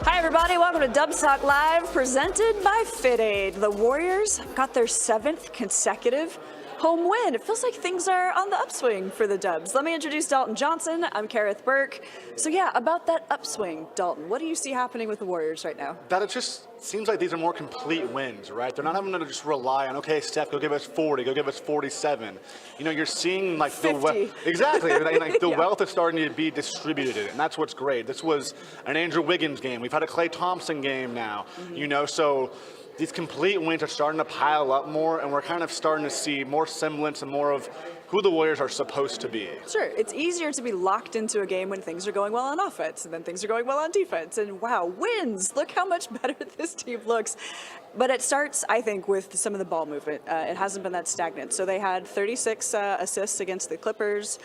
Hi, everybody. Welcome to Dubs Talk Live, presented by FitAid. The Warriors got their 7th consecutive home win. It feels like things are on the upswing for the Dubs. Let me introduce Dalton Johnson. I'm Kerith Burke. So yeah, about that upswing, Dalton, what do you see happening with the Warriors right now? That it just seems like these are more complete wins, right? They're not having to just rely on, okay, Steph, go give us 40, go give us 47. You know, you're seeing like 50. Exactly, like the Yeah. wealth is starting to be distributed, and that's what's great. This was an Andrew Wiggins game. We've had a Klay Thompson game now, you know, so these complete wins are starting to pile up more, and we're kind of starting to see more semblance and more of who the Warriors are supposed to be. Sure, it's easier to be locked into a game when things are going well on offense and then things are going well on defense. And wow, wins! Look how much better this team looks. But it starts, I think, with some of the ball movement. It hasn't been that stagnant. So they had 36 assists against the Clippers.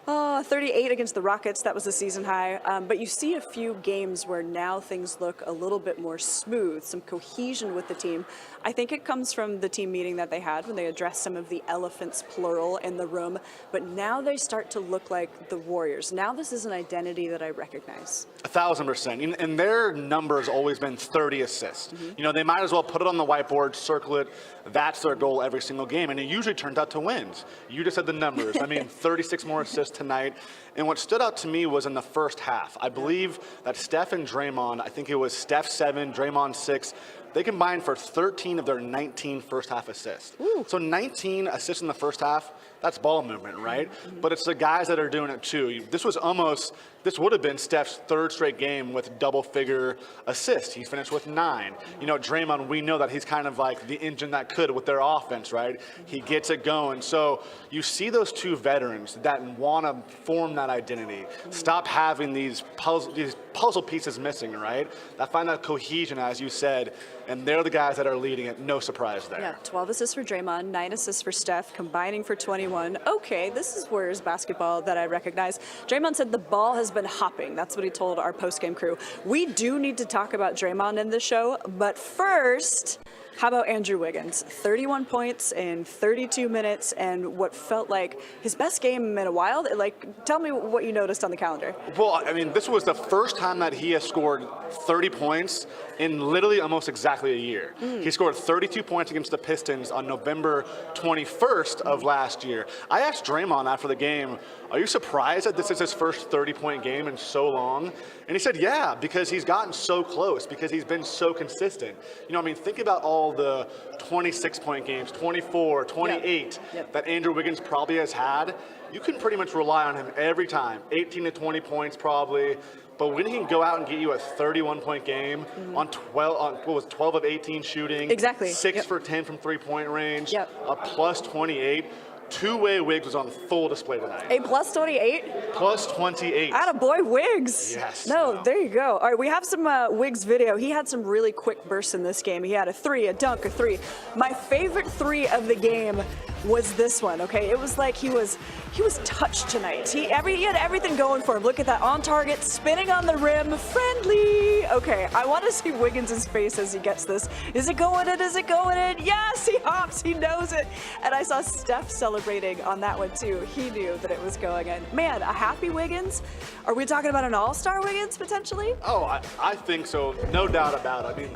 38 against the Rockets, that was the season high. But you see a few games where now things look a little bit more smooth, some cohesion with the team. I think it comes from the team meeting that they had when they addressed some of the elephants, plural, in the room. But now they start to look like the Warriors. Now this is an identity that I recognize. 1,000%. And their number has always been 30 assists. You know, they might as well put it on the whiteboard, circle it. That's their goal every single game. And it usually turns out to wins. You just said the numbers. I mean, 36 more assists tonight. And what stood out to me was in the first half. I believe that Steph and Draymond, I think it was Steph 7, Draymond 6, they combined for 13 of their 19 first half assists. Ooh. So 19 assists in the first half, that's ball movement, right? But it's the guys that are doing it too. This would have been Steph's 3rd straight game with double-figure assists. He finished with 9. You know, Draymond, we know that he's kind of like the engine that could with their offense, right? He gets it going. So you see those two veterans that want to form that identity, stop having these puzzle pieces missing, right? That find that cohesion, as you said, and they're the guys that are leading it. No surprise there. Yeah, 12 assists for Draymond, 9 assists for Steph, combining for 21. Okay, this is Warriors basketball that I recognize. Draymond said the ball has been hopping. That's what he told our post-game crew. We do need to talk about Draymond in this show, but first, how about Andrew Wiggins? 31 points in 32 minutes and what felt like his best game in a while. Like, tell me what you noticed on the calendar. Well, I mean, this was the first time that he has scored 30 points in literally almost exactly a year. He scored 32 points against the Pistons on November 21st of last year. I asked Draymond after the game, are you surprised that this is his first 30-point game in so long? And he said, yeah, because he's gotten so close, because he's been so consistent. You know, I mean, think about all the 26-point games, 24, 28 that Andrew Wiggins probably has had. You can pretty much rely on him every time, 18 to 20 points probably. But when he can go out and get you a 31-point game on 12 of 18 shooting, exactly, 6 for 10 from three-point range, a plus 28. Two-way Wiggs was on full display tonight. A plus 28? Plus 28. Attaboy, Wiggs. Yes. No, there you go. All right, we have some Wiggs video. He had some really quick bursts in this game. He had a 3, a dunk, a 3. My favorite 3 of the game was this one, okay? It was like he was touched tonight. He had everything going for him. Look at that, on target, spinning on the rim, friendly. Okay, I want to see Wiggins' face as he gets this. Is it going in? Is it going in? Yes, he hops, he knows it. And I saw Steph celebrating on that one too. He knew that it was going in. Man, a happy Wiggins? Are we talking about an all-star Wiggins potentially? Oh, I think so, no doubt about it. I mean,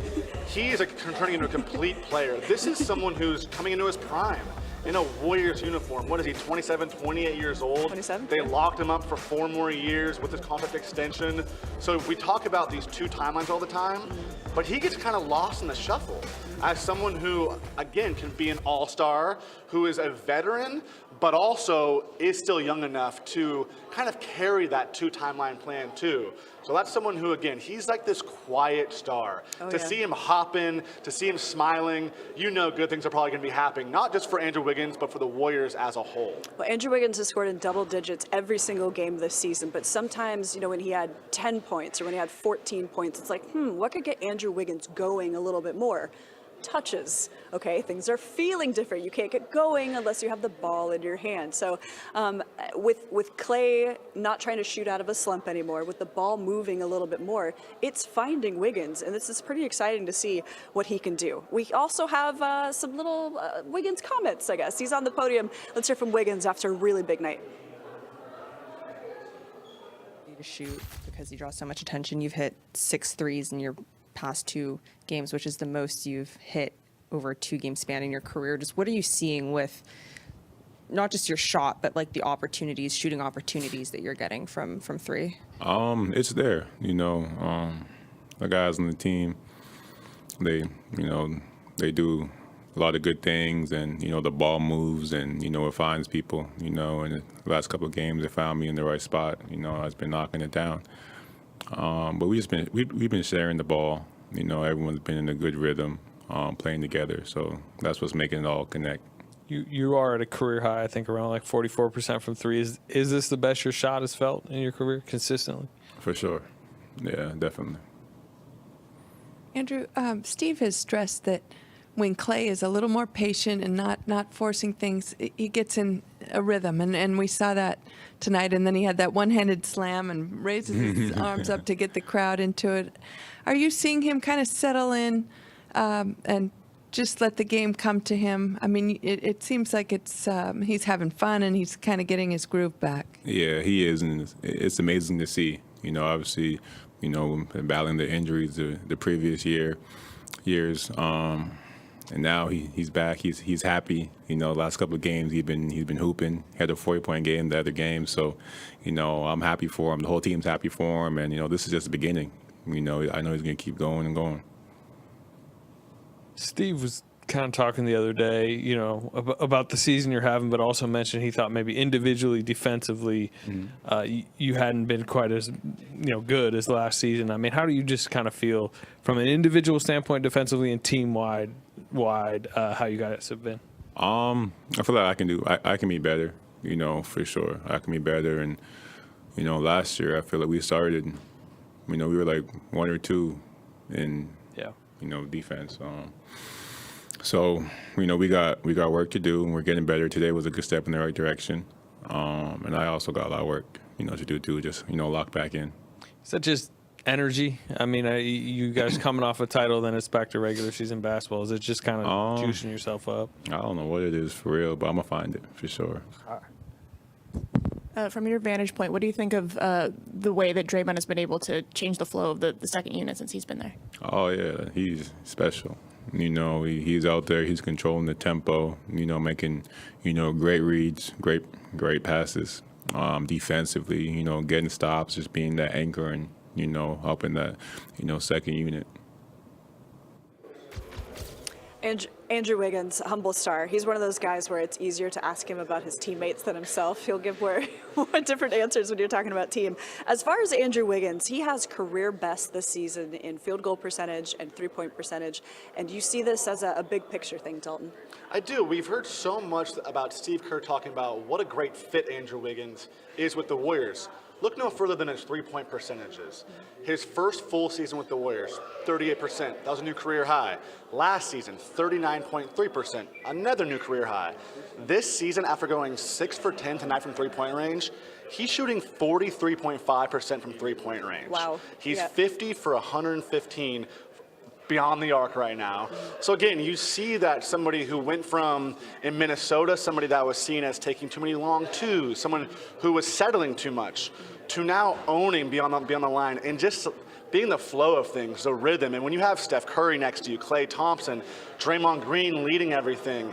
he's turning into a complete player. This is someone who's coming into his prime. In a Warriors uniform. What is he, 27, 28 years old? 27? They locked him up for 4 more years with his contract extension. So we talk about these 2 timelines all the time, but he gets kind of lost in the shuffle as someone who, again, can be an all-star, who is a veteran, but also is still young enough to kind of carry that 2-timeline plan too. So that's someone who, again, he's like this quiet star. See him hopping, to see him smiling, you know good things are probably going to be happening, not just for Andrew Wiggins, but for the Warriors as a whole. Well, Andrew Wiggins has scored in double digits every single game this season, but sometimes, you know, when he had 10 points or when he had 14 points, it's like, what could get Andrew Wiggins going a little bit more? Touches, okay? Things are feeling different. You can't get going unless you have the ball in your hand. So with Klay not trying to shoot out of a slump anymore, with the ball moving a little bit more, it's finding Wiggins, and this is pretty exciting to see what he can do. We also have some little Wiggins comments, I guess. He's on the podium. Let's hear from Wiggins after a really big night. to shoot because you draw so much attention. You've hit 6 threes in your past 2 games, which is the most you've hit over a 2-game span in your career. Just what are you seeing with not just your shot, but like the opportunities, shooting opportunities that you're getting from 3? It's there. The guys on the team, they do a lot of good things, and the ball moves, and it finds people. In the last couple of games, it found me in the right spot. I've been knocking it down. But we've been sharing the ball. Everyone's been in a good rhythm, playing together. So that's what's making it all connect. You are at a career high, I think, around like 44% from 3. Is this the best your shot has felt in your career consistently? For sure. Yeah, definitely. Andrew, Steve has stressed that when Klay is a little more patient and not forcing things, he gets in a rhythm, and we saw that tonight. And then he had that one-handed slam and raises his arms up to get the crowd into it. Are you seeing him kind of settle in and just let the game come to him? I mean, it seems like he's having fun and he's kind of getting his groove back. Yeah, he is, and it's amazing to see. Obviously, battling the injuries the previous years. And now he's back. He's happy. The last couple of games he's been hooping. He had a 40-point game the other game. So, I'm happy for him. The whole team's happy for him. And this is just the beginning. I know he's going to keep going and going. Steve was kind of talking the other day, about the season you're having, but also mentioned he thought maybe individually, defensively, you hadn't been quite as, good as last season. I mean, how do you just kind of feel from an individual standpoint, defensively and team-wide, how you guys have been? I feel like I can be better, for sure. I can be better. And, last year I feel like we started, we were like 1 or 2 in, defense. So, we got work to do, and we're getting better. Today was a good step in the right direction. And I also got a lot of work, to do too, just, lock back in. Is that just energy? I mean, you guys coming off a title, then it's back to regular season basketball. Is it just kind of juicing yourself up? I don't know what it is for real, but I'm going to find it for sure. From your vantage point, what do you think of the way that Draymond has been able to change the flow of the second unit since he's been there? Oh, yeah, he's special. He's out there, he's controlling the tempo, making, great reads, great passes, defensively, getting stops, just being that anchor and, helping that, second unit. Andrew Wiggins, humble star. He's one of those guys where it's easier to ask him about his teammates than himself. He'll give more different answers when you're talking about team. As far as Andrew Wiggins, he has career best this season in field goal percentage and 3-point percentage. And you see this as a big picture thing, Dalton? I do. We've heard so much about Steve Kerr talking about what a great fit Andrew Wiggins is with the Warriors. Look no further than his 3-point percentages. His first full season with the Warriors, 38%. That was a new career high. Last season, 39.3%, another new career high. This season, after going 6 for 10 tonight from 3-point range, he's shooting 43.5% from 3-point range. Wow. He's 50 for 115 beyond the arc right now. So again, you see that somebody who went from, in Minnesota, somebody that was seen as taking too many long twos, someone who was settling too much, to now owning beyond the line and just being the flow of things, the rhythm. And when you have Steph Curry next to you, Klay Thompson, Draymond Green leading everything,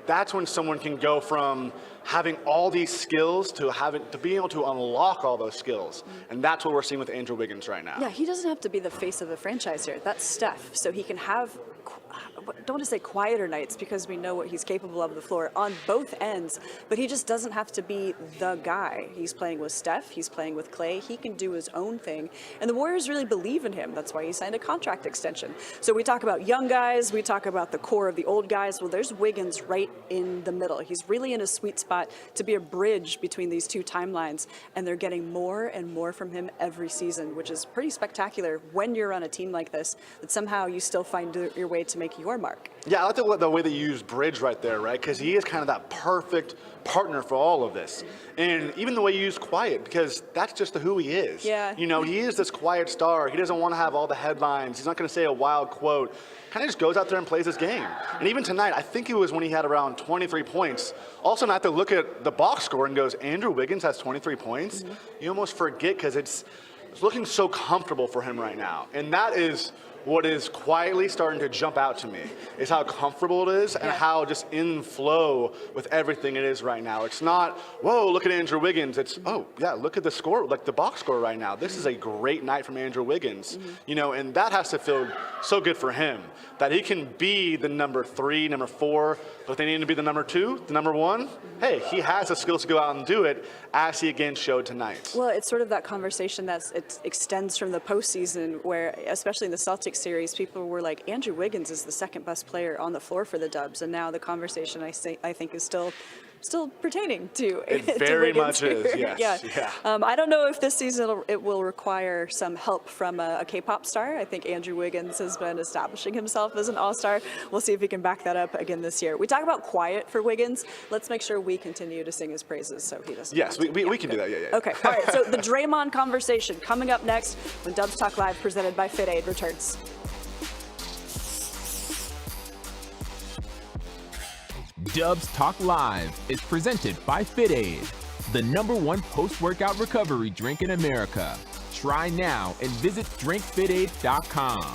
that's when someone can go from having all these skills to being able to unlock all those skills. And that's what we're seeing with Andrew Wiggins right now. Yeah, he doesn't have to be the face of the franchise here. That's Steph. So he can have, don't want to say quieter nights because we know what he's capable of on the floor on both ends, but he just doesn't have to be the guy. He's playing with Steph, he's playing with Klay, he can do his own thing, and the Warriors really believe in him. That's why he signed a contract extension. So we talk about young guys, we talk about the core of the old guys. Well, there's Wiggins right in the middle. He's really in a sweet spot to be a bridge between these two timelines, and they're getting more and more from him every season, which is pretty spectacular when you're on a team like this, that somehow you still find your way to make make your mark. Yeah, I like the way that you use Bridge right there, right? Because he is kind of that perfect partner for all of this. And even the way you use Quiet, because that's just who he is. Yeah. You know, he is this quiet star. He doesn't want to have all the headlines. He's not going to say a wild quote. Kind of just goes out there and plays his game. And even tonight, I think it was when he had around 23 points. Also, not to look at the box score and goes, Andrew Wiggins has 23 points. You almost forget because it's looking so comfortable for him right now. And that is what is quietly starting to jump out to me, is how comfortable it is and how just in flow with everything it is right now. It's not, whoa, look at Andrew Wiggins. It's, oh, yeah, look at the score, like the box score right now. This is a great night from Andrew Wiggins. You know, and that has to feel so good for him, that he can be the number 3, number 4, but if they need him to be the number 2, the number 1, hey, he has the skills to go out and do it, as he again showed tonight. Well, it's sort of that conversation it extends from the postseason, where, especially in the Celtics series, people were like, Andrew Wiggins is the second best player on the floor for the Dubs, and now the conversation I think is still pertaining to It to very Wiggins much is, here. yes. Yeah. Yeah. I don't know if this season it will require some help from a K-pop star. I think Andrew Wiggins has been establishing himself as an all-star. We'll see if he can back that up again this year. We talk about Quiet for Wiggins. Let's make sure we continue to sing his praises so he doesn't. Yes, we can do that, yeah. Okay, all right, so the Draymond conversation coming up next when Dubs Talk Live presented by Fit Aid returns. Dubs Talk Live is presented by Fit Aid, the #1 post-workout recovery drink in America. Try now and visit drinkfitaid.com.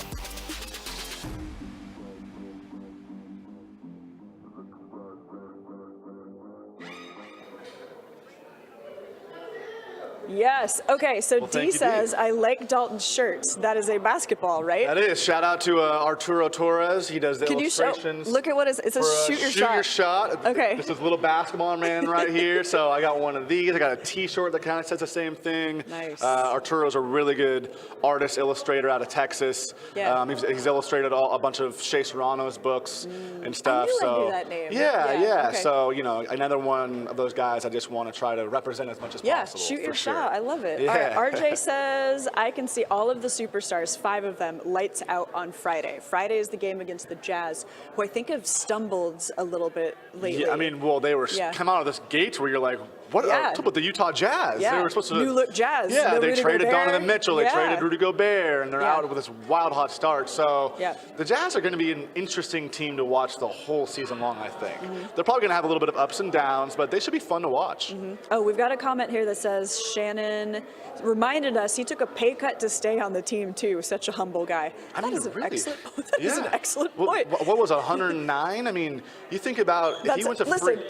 Yes. Okay. So Well, D thank you, D. says, I like Dalton's shirts. That is a basketball, right? That is. Shout out to Arturo Torres. He does the Can you show? illustrations. Look at what it says shoot your shot. Shoot your shot. Okay. This is little basketball man right here. So I got one of these. I got a T-shirt that kind of says the same thing. Nice. Arturo's a really good artist, illustrator out of Texas. Yeah. He's illustrated a bunch of Shea Serrano's books and stuff. I knew I so knew that name. Yeah. Yeah, okay. So another one of those guys I just want to try to represent as much as possible. Shoot your for sure. shot. I love it. Yeah. All right, RJ says, I can see all of the superstars, 5 of them, lights out on Friday. Friday is the game against the Jazz, who I think have stumbled a little bit lately. Yeah, I mean, well, they were come out of this gate where you're like, what? What's up with the Utah Jazz? Yeah. They were supposed to New look Jazz. Yeah, No they Rudy traded Gobert. Donovan Mitchell. They traded Rudy Gobert, and they're Yeah. out with this wild hot start. So Yeah. the Jazz are going to be an interesting team to watch the whole season long, I think. They're probably going to have a little bit of ups and downs, but they should be fun to watch. Oh, we've got a comment here that says Shannon reminded us he took a pay cut to stay on the team too. Such a humble guy. I mean, That is an really? excellent. That is an excellent point. What was it, 109? I mean, you think about if he went to listen, free.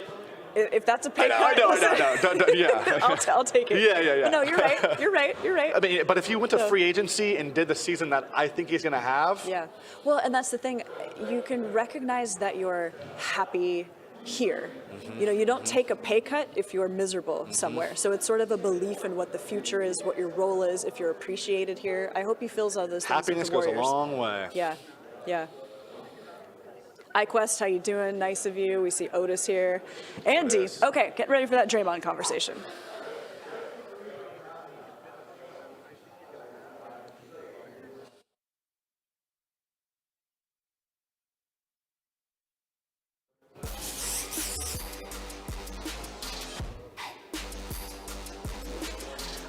if that's a pay cut, I know. Yeah. I'll take it. Yeah. But no, you're right. You're right. I mean, but if he went to free agency and did the season that I think he's going to have, Yeah. Well, and that's the thing. You can recognize that you're happy here. You don't take a pay cut if you're miserable somewhere. So it's sort of a belief in what the future is, what your role is, if you're appreciated here. I hope he feels all those things with happiness the goes a Warriors. long way. Yeah. iQuest, how you doing? Nice of you. We see Otis here. Andy. Otis. Okay, get ready for that Draymond conversation.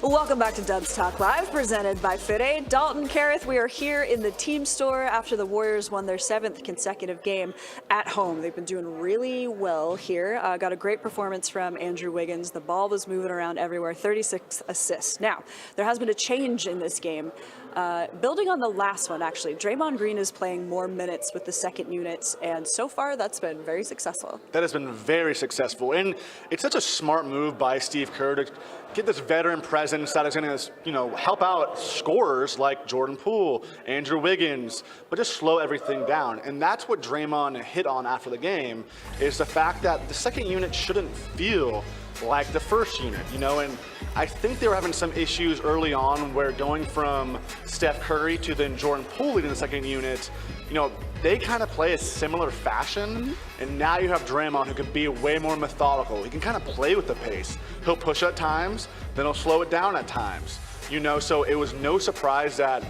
Welcome back to Dubs Talk Live, presented by Fit Aid. Dalton, Kerith, we are here in the team store after the Warriors won their 7th consecutive game at home. They've been doing really well here. Got a great performance from Andrew Wiggins. The ball was moving around everywhere, 36 assists. Now, there has been a change in this game. Building on the last one, actually, Draymond Green is playing more minutes with the second unit, and so far that's been very successful. That has been very successful, and it's such a smart move by Steve Kerr to get this veteran presence that is going to, help out scorers like Jordan Poole, Andrew Wiggins, but just slow everything down. And that's what Draymond hit on after the game, is the fact that the second unit shouldn't feel like the first unit, and I think they were having some issues early on where going from Steph Curry to then Jordan Poole leading the second unit, they kind of play a similar fashion, and now you have Draymond who can be way more methodical. He can kind of play with the pace. He'll push at times, then he'll slow it down at times, so it was no surprise that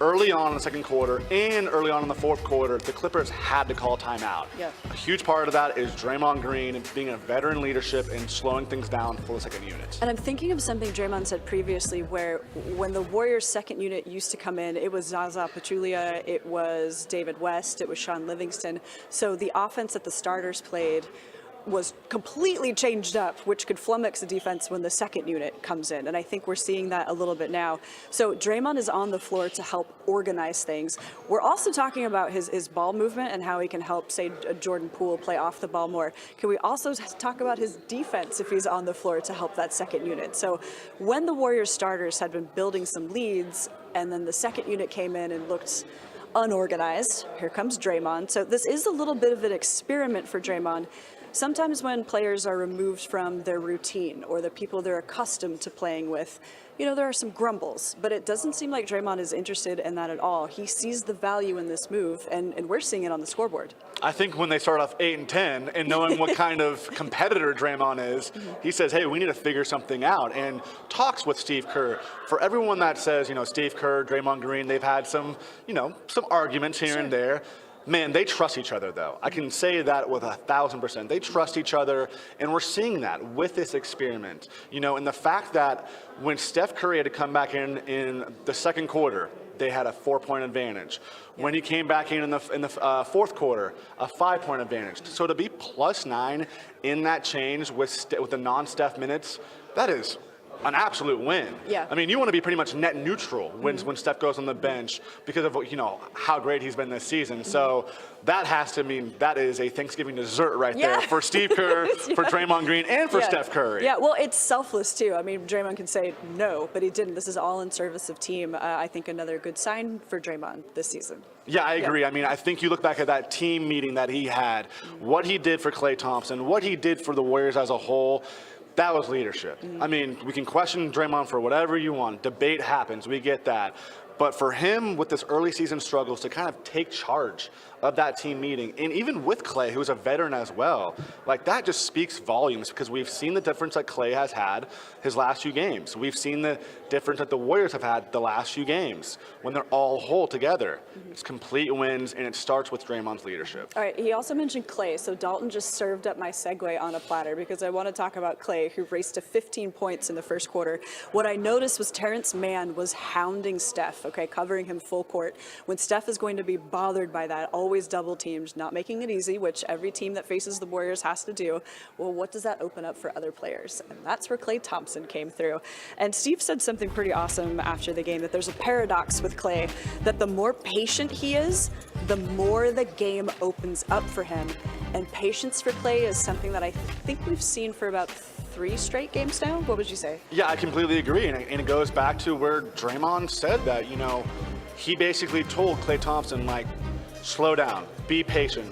early on in the second quarter and early on in the fourth quarter, the Clippers had to call timeout. Yeah. A huge part of that is Draymond Green being a veteran leadership and slowing things down for the second unit. And I'm thinking of something Draymond said previously where when the Warriors' second unit used to come in, it was Zaza Pachulia, it was David West, it was Sean Livingston. So the offense that the starters played was completely changed up, which could flummox the defense when the second unit comes in. And I think we're seeing that a little bit now. So Draymond is on the floor to help organize things. We're also talking about his ball movement and how he can help, say, Jordan Poole play off the ball more. Can we also talk about his defense if he's on the floor to help that second unit? So when the Warriors starters had been building some leads and then the second unit came in and looked unorganized, here comes Draymond. So this is a little bit of an experiment for Draymond. Sometimes when players are removed from their routine or the people they're accustomed to playing with, you know, there are some grumbles, but it doesn't seem like Draymond is interested in that at all. He sees the value in this move, and we're seeing it on the scoreboard. I think when they start off 8-10 and knowing what kind of competitor Draymond is, he says, hey, we need to figure something out, and talks with Steve Kerr. For everyone that says, you know, Steve Kerr, Draymond Green, they've had some, you know, some arguments here and there. Man, they trust each other, though. I can say that with 1,000%. They trust each other, and we're seeing that with this experiment. You know, and the fact that when Steph Curry had to come back in the second quarter, they had a 4-point advantage. When he came back in the fourth quarter, a 5-point advantage. So to be +9 in that change with the non-Steph minutes, that is an absolute win. Yeah. I mean, you want to be pretty much net neutral when Steph goes on the bench because of, you know, how great he's been this season. So that has to mean that is a Thanksgiving dessert right there for Steve Kerr, for Draymond Green, and for Steph Curry. Yeah, well, it's selfless, too. I mean, Draymond can say no, but he didn't. This is all in service of team. I think another good sign for Draymond this season. Yeah, I agree. I mean, I think you look back at that team meeting that he had, what he did for Klay Thompson, what he did for the Warriors as a whole. That was leadership. I mean, we can question Draymond for whatever you want. Debate happens. We get that. But for him, with this early season struggles, to kind of take charge of that team meeting, and even with Klay, who's a veteran as well, like that just speaks volumes because we've seen the difference that Klay has had his last few games. We've seen the difference that the Warriors have had the last few games when they're all whole together. It's complete wins, and it starts with Draymond's leadership. All right, he also mentioned Klay, so Dalton just served up my segue on a platter because I want to talk about Klay, who raced to 15 points in the first quarter. What I noticed was Terrence Mann was hounding Steph, covering him full court. When Steph is going to be bothered by that, always double teamed, not making it easy, which every team that faces the Warriors has to do. Well, what does that open up for other players? And that's where Klay Thompson came through. And Steve said something pretty awesome after the game, that there's a paradox with Klay, that the more patient he is, the more the game opens up for him. And patience for Klay is something that I think we've seen for about 3 straight games now. What would you say? Yeah, I completely agree. And it goes back to where Draymond said that, you know, he basically told Klay Thompson, like, slow down, be patient,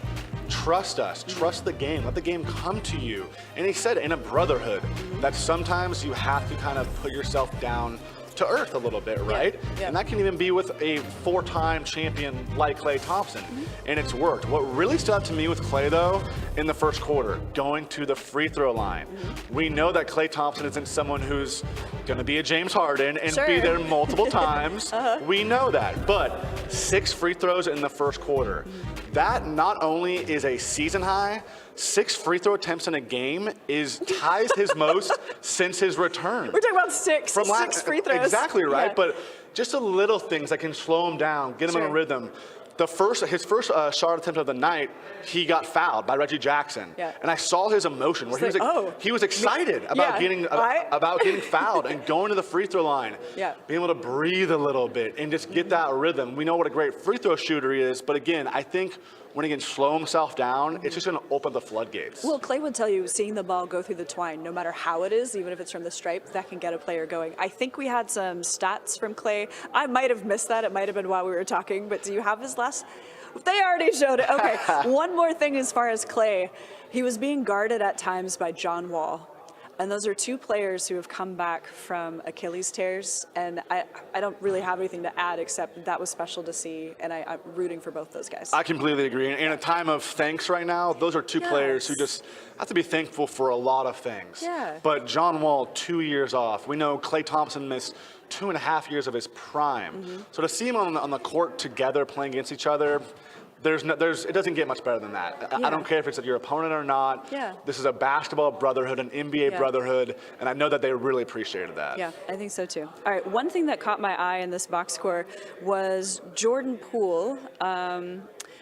trust us, trust the game, let the game come to you. And he said in a brotherhood that sometimes you have to kind of put yourself down to earth a little bit, right? Yeah. And that can even be with a 4-time champion like Klay Thompson. And it's worked. What really stood out to me with Klay, though, in the first quarter, going to the free throw line. We know that Klay Thompson isn't someone who's going to be a James Harden and be there multiple times. We know that. But 6 free throws in the first quarter. That not only is a season high, 6 free throw attempts in a game ties his most since his return. We're talking about 6 free throws. Exactly right, Yeah. but just a little things that can slow him down, get him in a rhythm. His first shot attempt of the night, he got fouled by Reggie Jackson, and I saw his emotion where he was excited about getting fouled and going to the free throw line, being able to breathe a little bit and just get that rhythm. We know what a great free throw shooter he is, but again, I think when he can slow himself down, it's just going to open the floodgates. Well, Klay would tell you, seeing the ball go through the twine, no matter how it is, even if it's from the stripe, that can get a player going. I think we had some stats from Klay. I might have missed that. It might have been while we were talking, but do you have his last? They already showed it. Okay, one more thing as far as Klay. He was being guarded at times by John Wall. And those are 2 players who have come back from Achilles tears. And I don't really have anything to add except that was special to see. And I'm rooting for both those guys. I completely agree. In a time of thanks right now, those are 2 players who just have to be thankful for a lot of things. Yeah. But John Wall, 2 years off. We know Klay Thompson missed 2.5 years of his prime. Mm-hmm. So to see him on the court together playing against each other, it doesn't get much better than that. Yeah. I don't care if it's your opponent or not. Yeah. This is a basketball brotherhood, an NBA Yeah. brotherhood, and I know that they really appreciated that. Yeah, I think so too. All right, one thing that caught my eye in this box score was Jordan Poole.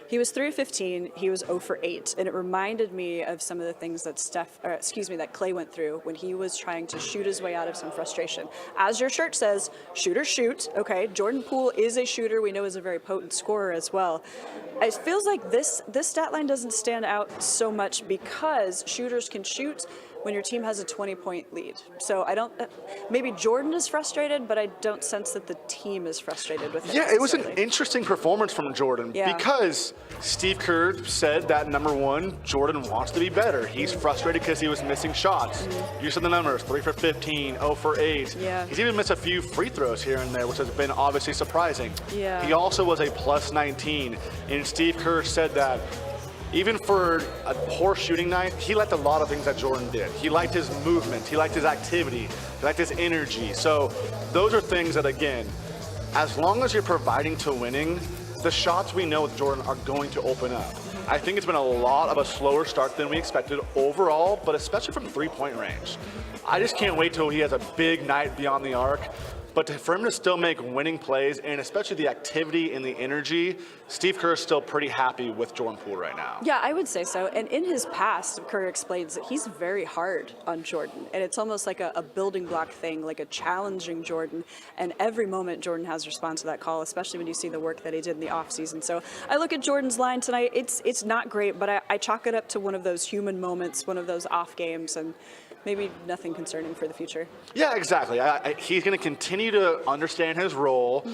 He was 3 of 15. He was 0 for 8, and it reminded me of some of the things that that Klay went through when he was trying to shoot his way out of some frustration. As your shirt says, shooters shoot. Okay, Jordan Poole is a shooter. We know is a very potent scorer as well. It feels like this stat line doesn't stand out so much because shooters can shoot when your team has a 20-point lead. So I don't, maybe Jordan is frustrated, but I don't sense that the team is frustrated with it. Yeah, it was an necessarily. interesting performance from Jordan because Steve Kerr said that number one, Jordan wants to be better. He's frustrated because he was missing shots. You said the numbers, 3 for 15, 0 for 8. Yeah. He's even missed a few free throws here and there, which has been obviously surprising. Yeah. He also was a plus 19, and Steve Kerr said that even for a poor shooting night, he liked a lot of things that Jordan did. He liked his movement, he liked his activity, he liked his energy. So those are things that, again, as long as you're providing to winning, the shots we know with Jordan are going to open up. I think it's been a lot of a slower start than we expected overall, but especially from three-point range. I just can't wait till he has a big night beyond the arc. But for him to still make winning plays, and especially the activity and the energy, Steve Kerr is still pretty happy with Jordan Poole right now. Yeah, I would say so. And in his past, Kerr explains that he's very hard on Jordan. And it's almost like a building block thing, like a challenging Jordan. And every moment Jordan has responded to that call, especially when you see the work that he did in the offseason. So I look at Jordan's line tonight. It's not great, but I chalk it up to one of those human moments, one of those off games, and maybe nothing concerning for the future. Yeah, exactly. He's going to continue to understand his role.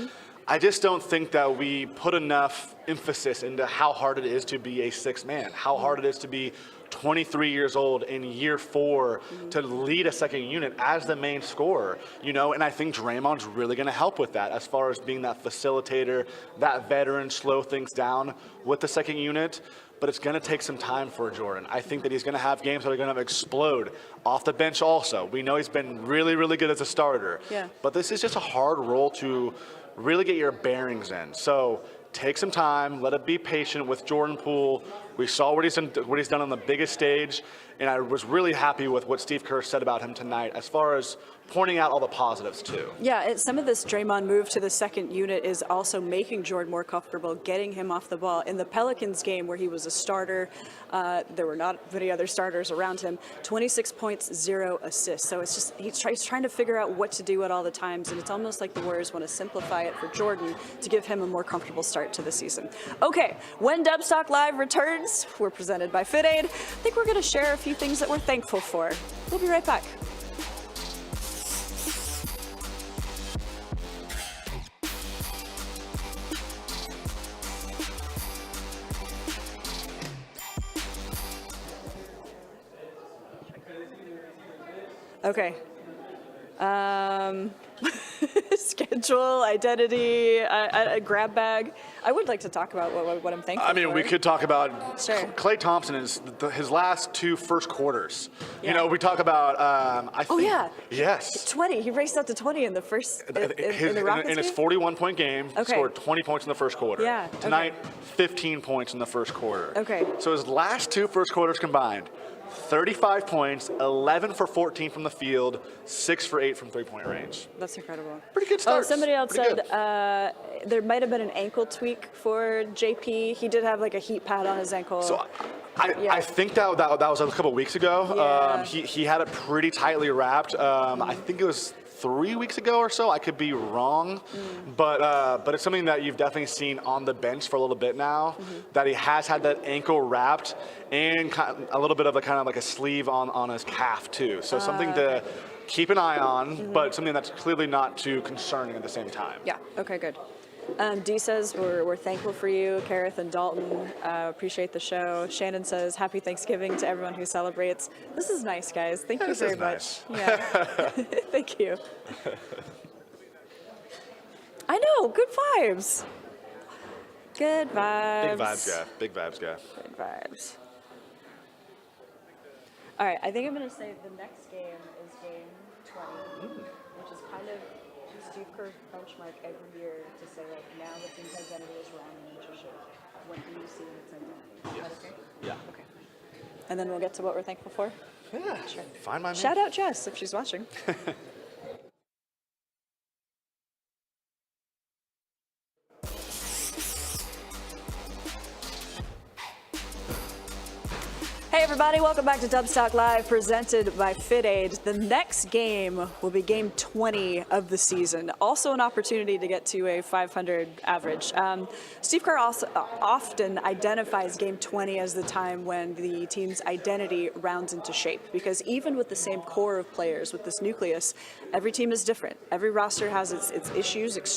I just don't think that we put enough emphasis into how hard it is to be a sixth man, how hard it is to be 23 years old in year 4 to lead a second unit as the main scorer, and I think Draymond's really going to help with that as far as being that facilitator, that veteran, slow things down with the second unit. But it's going to take some time for Jordan. I think that he's going to have games that are going to explode off the bench also. We know he's been really, really good as a starter. Yeah. But this is just a hard role to really get your bearings in. So take some time, let it be patient with Jordan Poole. We saw what he's done on the biggest stage, and I was really happy with what Steve Kerr said about him tonight as far as pointing out all the positives too. Yeah, some of this Draymond move to the second unit is also making Jordan more comfortable, getting him off the ball. In the Pelicans game where he was a starter, there were not many other starters around him, 26 points, 0 assists. So it's just, he's trying to figure out what to do at all the times, and it's almost like the Warriors want to simplify it for Jordan to give him a more comfortable start to the season. Okay, when Dubs Talk Live returns, we're presented by Fit Aid. I think we're going to share a few things that we're thankful for. We'll be right back. Okay. Schedule, identity, a grab bag. I would like to talk about what I'm thankful for. I mean, we could talk about Sure. Klay Thompson is his last 2 first quarters. Yeah. We talk about, I think. Oh, yeah. Yes. 20. He raced up to 20 in the first, in the Rockets in his game? 41-point game, he Okay. scored 20 points in the first quarter. Yeah, okay. Tonight, 15 points in the first quarter. Okay. So his last 2 first quarters combined, 35 points, 11 for 14 from the field, 6 for 8 from three-point range. That's incredible. Pretty good Oh, start. somebody else Pretty said there might have been an ankle tweak for JP. He did have like a heat pad on his ankle. So Yeah. I think that was a couple weeks ago. Yeah. He had it pretty tightly wrapped. I think it was 3 weeks ago or so. I could be wrong, but it's something that you've definitely seen on the bench for a little bit now. That he has had that ankle wrapped and a little bit of a sleeve on his calf too. So something to keep an eye on, but something that's clearly not too concerning at the same time. Yeah, okay, good. Dee says, we're thankful for you, Kerith and Dalton. Appreciate the show. Shannon says, happy Thanksgiving to everyone who celebrates. This is nice, guys. Thank you This very is much. nice. Yeah. Thank you. I know, good vibes. Good vibes. Big vibes guy. Big vibes guy. Good vibes. All right, I think I'm going to say the next game is game 20, which is kind of Steve Kerr benchmark every year to say, like, now the team's identity is rounding into shape. When do you see its identity? Yes. Okay? Yeah. Okay. And then we'll get to what we're thankful for. Yeah. Sure. Fine by me. Shout out Jess if she's watching. Hey everybody, welcome back to Dubs Talk Live, presented by FitAid. The next game will be game 20 of the season. Also an opportunity to get to a 500 average. Steve Kerr also often identifies game 20 as the time when the team's identity rounds into shape, because even with the same core of players, with this nucleus, every team is different. Every roster has its issues, its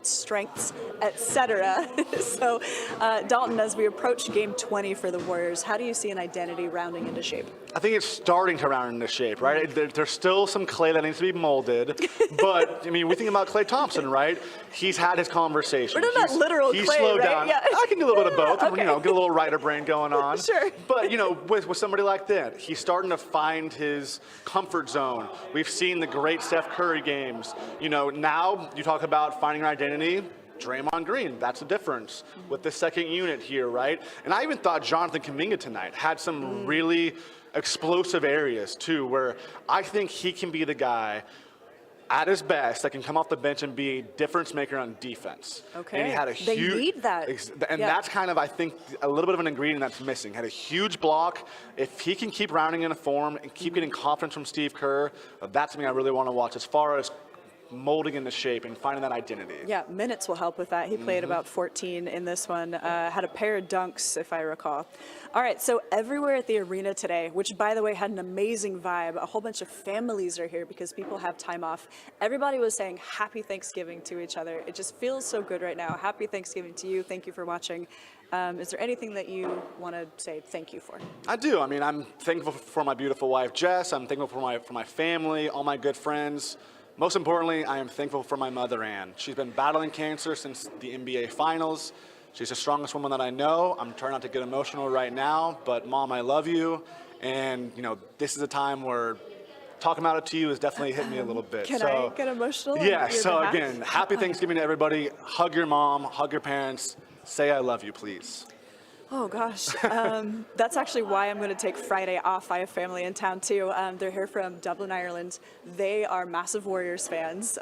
strengths, etc. So, Dalton, as we approach game 20 for the Warriors, how do you see an identity rounding into shape? I think it's starting to round into shape, right? There's still some clay that needs to be molded, but I mean, we think about Klay Thompson, right? He's had his conversation. We're not literal He's clay, slowed right? down. Yeah. I can do a little bit of both. Okay. You know, get a little writer brain going on. Sure. But you know, with somebody like that, he's starting to find his comfort zone. We've seen the great Steph Curry games. You know, now you talk about finding your identity. Draymond Green, that's the difference with the second unit here, right? And I even thought Jonathan Kuminga tonight had some really explosive areas too, where I think he can be the guy at his best that can come off the bench and be a difference maker on defense. Okay. And he had a They huge, need that. And Yeah. that's kind of, I think, a little bit of an ingredient that's missing. Had a huge block. If he can keep rounding in a form and keep getting confidence from Steve Kerr, that's something I really want to watch as far as molding into shape and finding that identity. Yeah, minutes will help with that. He played about 14 in this one, had a pair of dunks, if I recall. All right, so everywhere at the arena today, which, by the way, had an amazing vibe. A whole bunch of families are here because people have time off. Everybody was saying Happy Thanksgiving to each other. It just feels so good right now. Happy Thanksgiving to you. Thank you for watching. Is there anything that you want to say thank you for? I do. I mean, I'm thankful for my beautiful wife, Jess. I'm thankful for my family, all my good friends. Most importantly, I am thankful for my mother, Ann. She's been battling cancer since the NBA Finals. She's the strongest woman that I know. I'm trying not to get emotional right now, but Mom, I love you. And, you know, this is a time where talking about it to you is definitely hitting me a little bit. Can I get emotional? on Yeah, your so behalf? again, happy Thanksgiving to everybody. Hug your mom, hug your parents. Say I love you, please. Oh gosh, that's actually why I'm going to take Friday off. I have family in town too. They're here from Dublin, Ireland. They are massive Warriors fans.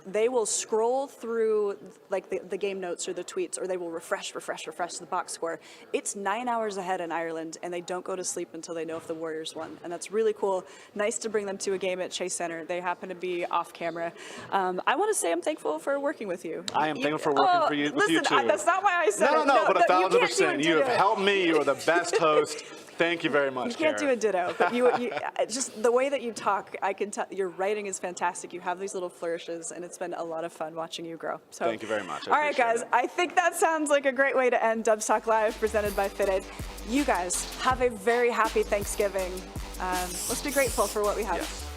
They will scroll through like the game notes or the tweets, or they will refresh the box score. It's 9 hours ahead in Ireland, and they don't go to sleep until they know if the Warriors won. And that's really cool. Nice to bring them to a game at Chase Center. They happen to be off camera. I want to say I'm thankful for working with you. I am thankful for working for you, with you Listen, too. that's not why I said it. No, but you can't 1,000%. do You it. have helped me. You are the best host. Thank you very much, You can't Kerith. do a ditto, but you just the way that you talk, I can tell your writing is fantastic. You have these little flourishes, and it's been a lot of fun watching you grow. So, Thank you very much. I All right, appreciate guys, it. I think that sounds like a great way to end Dubs Talk Live, presented by FitAid. You guys have a very happy Thanksgiving. Let's be grateful for what we have. Yes.